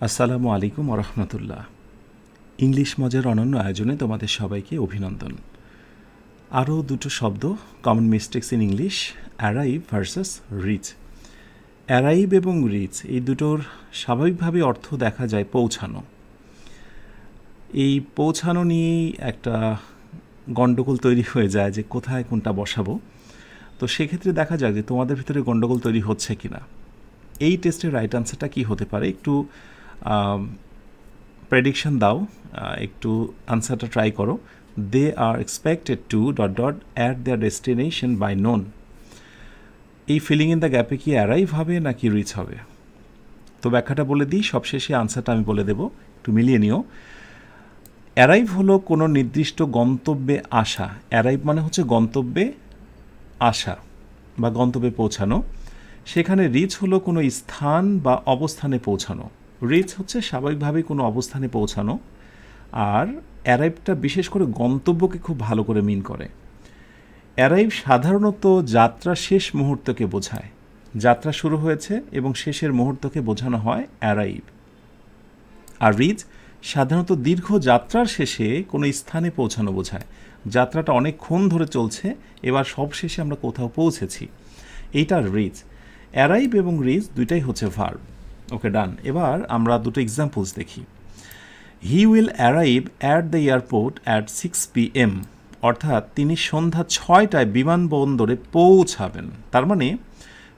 আসসালামু আলাইকুম ওরহমতুল্লাহ। ইংলিশ মজার অনন্য আয়োজনে তোমাদের সবাইকে অভিনন্দন। আরও দুটো শব্দ, common mistakes in English, arrive versus reach. Arrive এবং রিচ এই দুটোর স্বাভাবিকভাবে অর্থ দেখা যায় পৌঁছানো। এই পৌঁছানো নিয়েই একটা গণ্ডগোল তৈরি হয়ে যায় যে কোথায় কোনটা বসাবো। তো সেক্ষেত্রে দেখা যাক যে তোমাদের ভিতরে গণ্ডগোল তৈরি হচ্ছে কি না। এই টেস্টের রাইট আনসারটা কী হতে পারে, একটু প্রেডিকশন দাও, একটু আনসারটা ট্রাই করো। They are expected to dot dot at their destination by noon. এই ফিলিং ইন দ্য গ্যাপে কি অ্যারাইভ হবে নাকি রিচ হবে? তো ব্যাখ্যাটা বলে দিই, সবশেষে আনসারটা আমি বলে দেবো, একটু মিলিয়ে নিও। অ্যারাইভ হলো কোনো নির্দিষ্ট গন্তব্যে আসা। অ্যারাইভ মানে হচ্ছে গন্তব্যে আসা বা গন্তব্যে পৌঁছানো। সেখানে রিচ হলো কোনো স্থান বা অবস্থানে পৌঁছানো। রিচ হচ্ছে স্বাভাবিকভাবেই কোনো অবস্থানে পৌঁছানো, আর অ্যারাইভটা বিশেষ করে গন্তব্যকে খুব ভালো করে মিন করে। অ্যারাইভ সাধারণত যাত্রা শেষ মুহূর্তকে বোঝায়। যাত্রা শুরু হয়েছে এবং শেষের মুহূর্তকে বোঝানো হয় অ্যারাইভ। আর রিচ সাধারণত দীর্ঘ যাত্রার শেষে কোনো স্থানে পৌঁছানো বোঝায়। যাত্রাটা অনেকক্ষণ ধরে চলছে, এবার সব শেষে আমরা কোথাও পৌঁছেছি, এইটা রিচ। অ্যারাইভ এবং রিচ দুইটাই হচ্ছে ভার্ব। ওকে, ডান। এবার আমরা দুটো এক্সাম্পলস দেখি। He will arrive at the airport at 6 PM, অর্থাৎ তিনি সন্ধ্যা 6টায় বিমানবন্দরে পৌঁছাবেন। তার মানে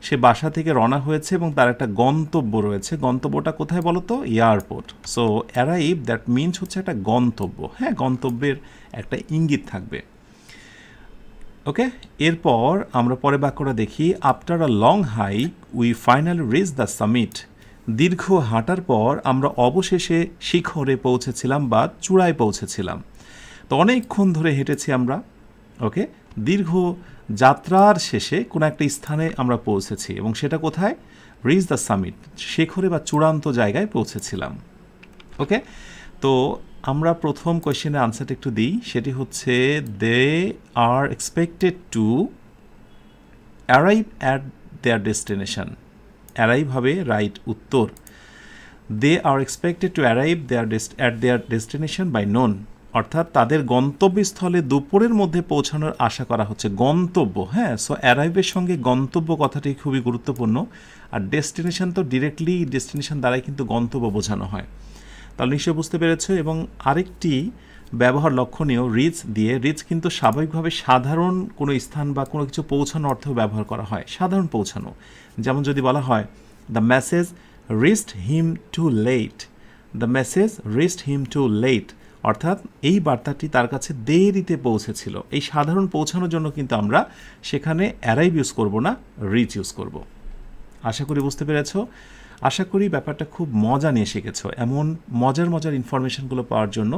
সে বাসা থেকে রওনা হয়েছে এবং তার একটা গন্তব্য রয়েছে। গন্তব্যটা কোথায় বলো তো? Airport. So arrive that means হচ্ছে একটা গন্তব্য। হ্যাঁ, গন্তব্যের একটা ইঙ্গিত থাকবে। ওকে, এরপর আমরা পরে বাক্যটা দেখি। After a long hike we finally reach the summit. দীর্ঘ হাঁটার পর আমরা অবশেষে শিখরে পৌঁছেছিলাম বা চূড়ায় পৌঁছেছিলাম। তো অনেকক্ষণ ধরে হেঁটেছি আমরা। ওকে, দীর্ঘ যাত্রার শেষে কোনো একটা স্থানে আমরা পৌঁছেছি, এবং সেটা কোথায়? রিচ দ্য সামিট, শিখরে বা চূড়ান্ত জায়গায় পৌঁছেছিলাম। ওকে, তো আমরা প্রথম কোয়েশ্চেনের আনসারটা একটু দিই। সেটি হচ্ছে they are expected to arrive at their destination. Arrive হবে রাইট উত্তর। They are expected to arrive at their destination by noon, অর্থাৎ তাদের গন্তব্যস্থলে দুপুরের মধ্যে পৌঁছানোর আশা করা হচ্ছে। গন্তব্য, হ্যাঁ। সো অ্যারাইভের সঙ্গে গন্তব্য কথাটি খুবই গুরুত্বপূর্ণ। আর ডেস্টিনেশন তো ডিরেক্টলি ডেস্টিনেশন দ্বারাই কিন্তু গন্তব্য বোঝানো হয়। তাহলে নিশ্চয়ই বুঝতে পেরেছ। এবং আরেকটি ব্যবহার লক্ষণীয়, রিচ দিয়ে। রিচ কিন্তু স্বাভাবিকভাবে সাধারণ কোনো স্থান বা কোনো কিছু পৌঁছানো অর্থেও ব্যবহার করা হয়। সাধারণ পৌঁছানো, যেমন যদি বলা হয় the message reached him too late. The message reached him too late, অর্থাৎ এই বার্তাটি তার কাছে দেরিতে পৌঁছেছিল। এই সাধারণ পৌঁছানোর জন্য কিন্তু আমরা সেখানে অ্যারাইভ ইউজ করব না, রিচ ইউজ করব। আশা করি বুঝতে পেরেছ। আশা করি ব্যাপারটা খুব মজা নিয়ে শিখেছ। এমন মজার মজার ইনফরমেশনগুলো পাওয়ার জন্য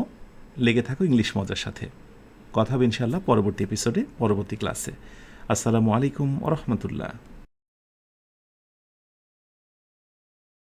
লেগে থাকো ইংলিশ মজার সাথে। কথা হবে ইনশাআল্লাহ পরবর্তী এপিসোডে, পরবর্তী ক্লাসে। আসসালামু আলাইকুম ওরহমতুল্লাহ।